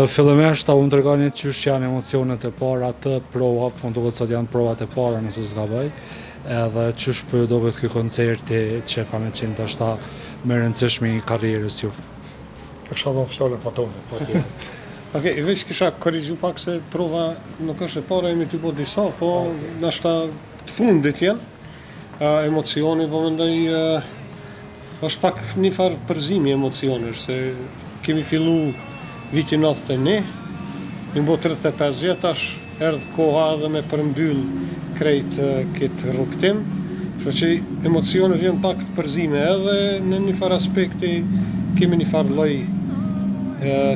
Fillimisht ta unë tregoni qysh janë emocionet e para të prova, po më duket se janë provat e para nëse s'gaboj, edhe qysh po ju duket ky koncerti që ka me qenë dashta më rëndësishmi i karrierës ju. Kisha dhënë fjalën Fatonit, po tjetër. Okej, veç kisha korrigju pak se prova nuk është e para, jemi ty po disa, po nashta të fundit janë emocioni, po mendoj është pak një farë përzimi emocionesh, se kemi fillu vitin 91, më bo 35 vjetash, erdhë koha edhe me përmbyll krejt këtë rrugtim, kështu që emocionet janë pak të përzime, edhe në një farë aspekti kemi një farë lloj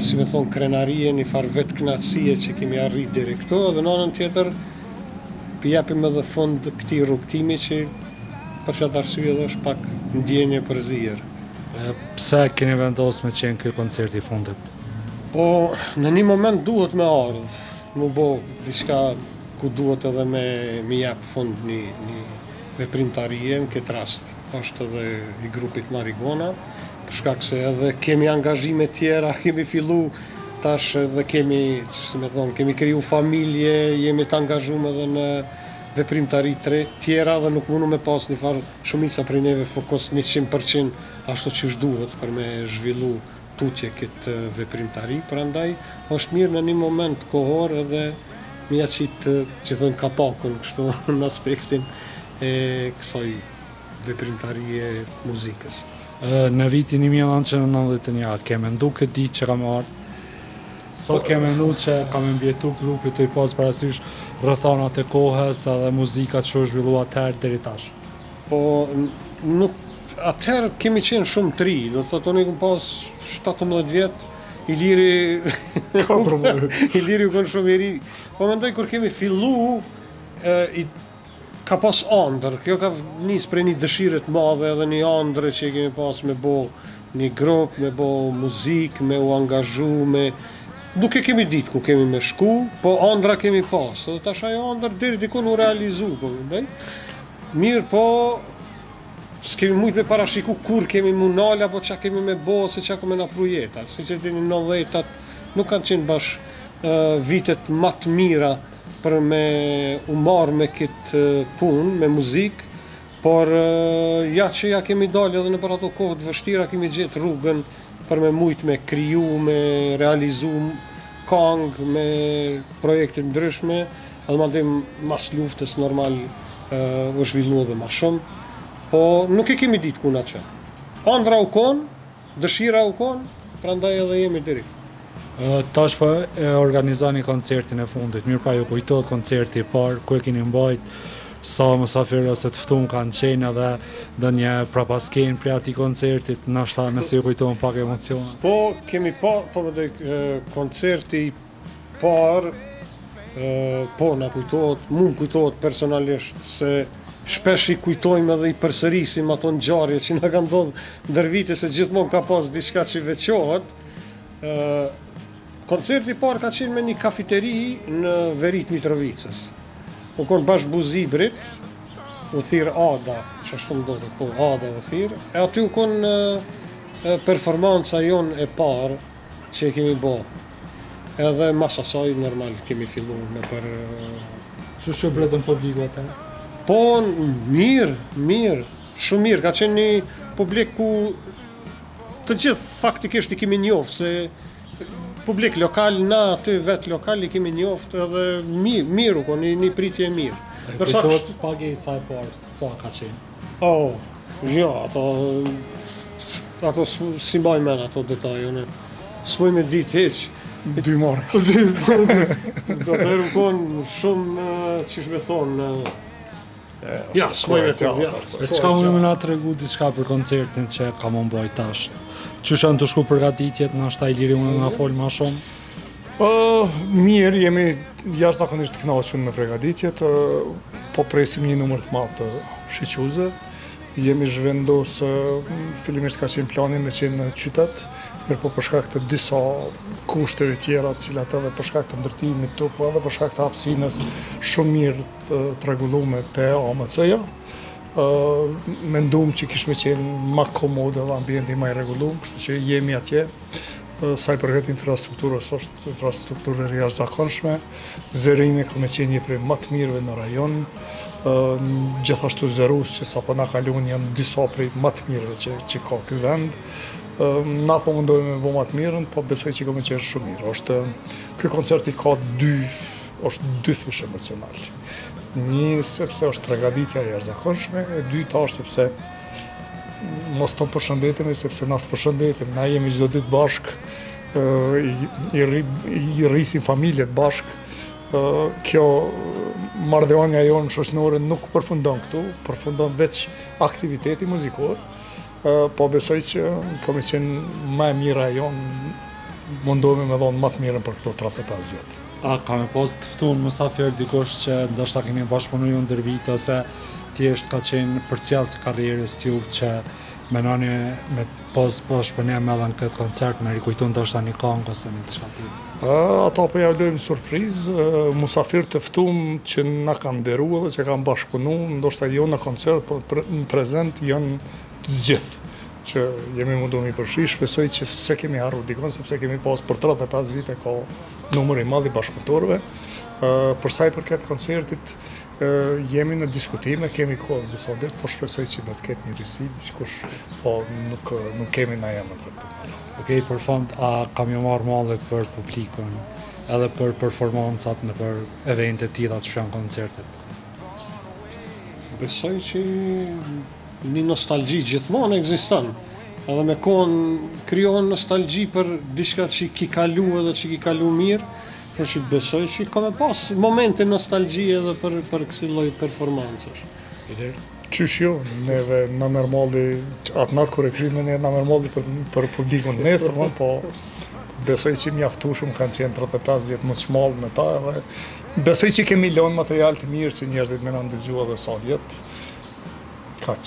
si me thonë krenarie, një farë vetë knatësie që kemi arrit deri këto, edhe në anën tjetër japim edhe fund këtij rrugtimi që për çat arsye edhe është pak ndjenje përzier. Pse keni vendosur me qenë ky koncert i fundit? Po në një moment duhet me ardh, më bo diçka ku duhet edhe me jap fund një veprimtarie, në këtë rast është edhe i grupit Marigona, për shkak se edhe kemi angazhime tjera, kemi fillu tash edhe kemi, si me thonë, kemi kriju familje, jemi të angazhuar edhe në veprimtari tjera dhe nuk mundu me pas një farë shumica prej neve fokus 100% ashtu që duhet për me zhvillu tutje këtë veprimtari, prandaj është mirë në një moment kohor edhe me ja qitë që thënë kapakun kështu në aspektin e kësaj veprimtarie muzikës. Në vitin 1991 ke mendu këtë ditë që kam ardhë? So ke mendu që kam mbjetu grupi të i pas parasysh rrethonat e kohës edhe muzikat që u zhvillu atëherë deri tash? Po, nuk, atëherë kemi qenë shumë të ri, do të thotë unë kom pas 17 vjet, Iliri Iliri u kon shumë i ri. Po mendoj kur kemi fillu ka pas ëndër, kjo ka nis prej një dëshire të madhe edhe një ëndër që kemi pas me bo një grup, me bo muzik, me u angazhu, nuk e kemi ditë ku kemi me shku, po ëndra kemi pas, edhe tash ajo ëndër deri diku u realizu, po mendoj. Mirë, po s'kemi mujt me parashiku kur kemi munal apo çka kemi me bo, se çka kemi na projeta, siç e dini 90-tat nuk kanë qenë bash vitet më të mira për me u marrë me këtë punë, me muzikë, por ja që ja kemi dalë edhe në për ato kohë të vështira, kemi gjetë rrugën për me mujtë me kriju, me realizu këngë, me projekte ndryshme, edhe mandej mas luftës normal u zhvillu edhe ma shumë, po nuk e kemi ditë ku na që. Ëndra u konë, dëshira u konë, prandaj edhe jemi deri. Tash po e organizoni koncertin e fundit, mirë pa ju kujtohet koncerti i parë, ku e keni mbajt, sa mysafirë ose të ftun kanë qenë edhe ndonjë prapaskenë prej atij koncertit, ndoshta nëse ju kujtohen pak emocione. Po kemi po më koncerti i parë, po na kujtohet, mund kujtohet personalisht se shpesh i kujtojmë edhe i përsërisim ato ngjarje që na kanë ndodhur ndër vite, se gjithmonë ka pas diçka që veçohet. Koncerti i parë ka qenë me një kafiteri në Verit Mitrovicës. U konë bashkë Buzibrit, u thirë Ada, që ashtu më dohet, po Ada u thirë, e aty u konë performanca jonë e parë që e kemi bo. Edhe mas asaj normal kemi fillu me për... Që shë bretën publiku atë? Po, mirë, shumë mirë, ka qenë një publik ku të gjithë faktikisht i kemi njoftë, se publik lokal, na aty vetë lokal i kemi njoftë edhe mirë u konë, një pritje mirë. Kujtohet pak e sa e parë, sa ka qenë? Jo, ato si mbaj men ato detaje, s'moj me ditë heq. 2 marka. Do të u konë shumë, që shme thonë, ja, s'moj me të çka më na tregu diçka për koncertin që ka më mbaj tash? Qysh janë të shku përgatitjet, ndoshta Iliri unë nga fol më shumë? Mirë, jemi jashtëzakonisht të kënaqur me përgatitjet, po presim një numër të madh të shiquzë. Jemi zhvendosur, fillimisht ka qenë plani me qenë në qytet, mirë po për shkak të disa kushteve tjera, të cilat edhe për shkak të ndërtimit të, po edhe për shkak të hapësinës shumë mirë të rregulluar te AMC-ja. Mendum që kishme qenë ma komode dhe ambienti ma i rregulluar, kështu që jemi atje. sa i përket infrastrukturës, është infrastrukturë e jashtëzakonshme, zërimi ka me qenë një prej më të mirëve në rajon, gjithashtu zërus që sapo na kalon janë disa prej më të mirëve që ka ky vend. Na po mundohemi me bo më të mirën, po besoj që ka me qenë shumë mirë. Ky koncerti ka dy fysh emocional. Një sepse është pregaditja e jashtëzakonshme, e dyta është sepse mos të përshëndetemi, sepse na s'përshëndetim, na jemi çdo ditë bashk, i rrisim familjet bashk. Kjo marrëdhënia jonë shoqërore nuk përfundon këtu, përfundon veç aktiviteti muzikor, po besoj që ka me qenë më e mira jonë, mundohemi me dhonë më të mirën për këto 35 vjetë. A ka me pas të ftun mysafir dikush që ndoshta keni bashkëpunu ju ndër vite, ose thjesht ka qenë përcjellës karrierës t'ju që menoni me pas bashkëpunim edhe në këtë koncert me rikujtu ndoshta një këngë ose një diçka tjetër? Ata po ja lojmë surprizë, musafir të ftum që na kanë nderu edhe që kanë bashkëpunu, ndoshta jo në koncert, po në prezent janë të gjithë që jemi mundu mi përfshi, shpresoj që se kemi harru dikon, sepse kemi pas për 35 vite ka numër i madh i bashkëpunëtorëve. Për sa i përket koncertit, jemi në diskutime, kemi kohë disa ditë, po shpresoj që do të ketë një risi, dikush, po nuk kemi na jam të caktuar. Okej, për fond, a kam ju marrë malli për publikun, edhe për performancat në për evente tilla që janë koncertet? Besoj që një nostalgji gjithmonë ekziston. Edhe me kohën krijon nostalgji për diçka që ki kalu edhe që ki kalu mirë, por që besoj që ka me pas momente nostalgji edhe për kësi lloj performancesh. Qysh jo, neve na merr malli, atë natë kur e krymë ne na merr malli për publikun nesër, po besoj që mjaftueshëm kanë qenë 35 vjet më të shmall me ta, edhe besoj që kemi lënë material të mirë që njerëzit më na ndëgjuan edhe sa vjet.